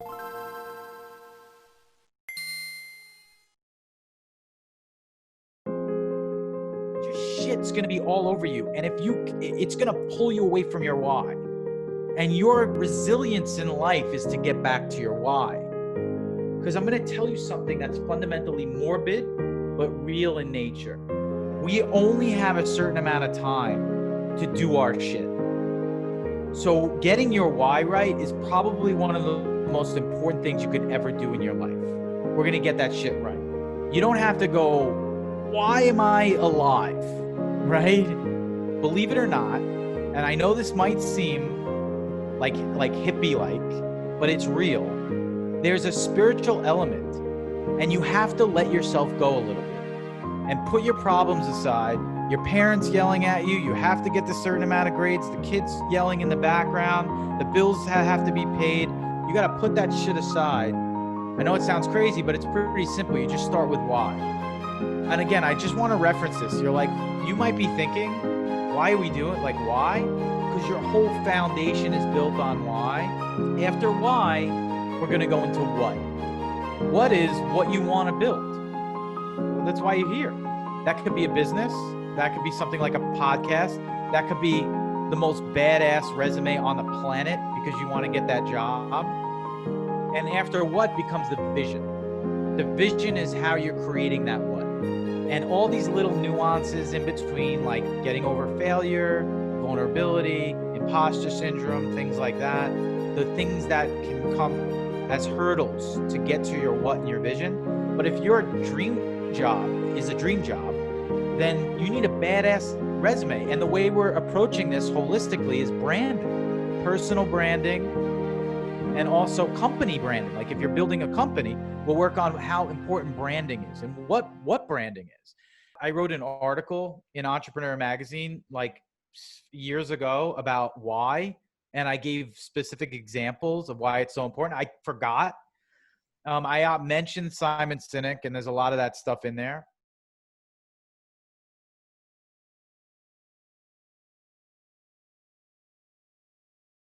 Your shit's going to be all over you. And it's going to pull you away from your why. And your resilience in life is to get back to your why. Because I'm going to tell you something that's fundamentally morbid, but real in nature. We only have a certain amount of time to do our shit. So getting your why right is probably one of the most important things you could ever do in your life. We're going to get that shit right. You don't have to go, why am I alive? Right? Believe it or not, and I know this might seem like hippie-like, but it's real. There's a spiritual element, and you have to let yourself go a little bit and put your problems aside. Your parents yelling at you, you have to get this certain amount of grades, the kids yelling in the background, the bills have to be paid. You got to put that shit aside. I know it sounds crazy, but it's pretty simple. You just start with why. And again, I just want to reference this. You're like, you might be thinking, why are we doing it? Like, why? Because your whole foundation is built on why. After why, we're going to go into what. What is what you want to build? That's why you're here. That could be a business. That could be something like a podcast. That could be the most badass resume on the planet because you want to get that job. And after what becomes the vision. The vision is how you're creating that what. And all these little nuances in between, like getting over failure, vulnerability, imposter syndrome, things like that. The things that can come as hurdles to get to your what and your vision. But if your dream job is a dream job, then you need a badass resume. And the way we're approaching this holistically is branding, personal branding, and also company branding. Like if you're building a company, we'll work on how important branding is and what branding is. I wrote an article in Entrepreneur magazine like years ago about why, and I gave specific examples of why it's so important. I forgot. I mentioned Simon Sinek, and there's a lot of that stuff in there.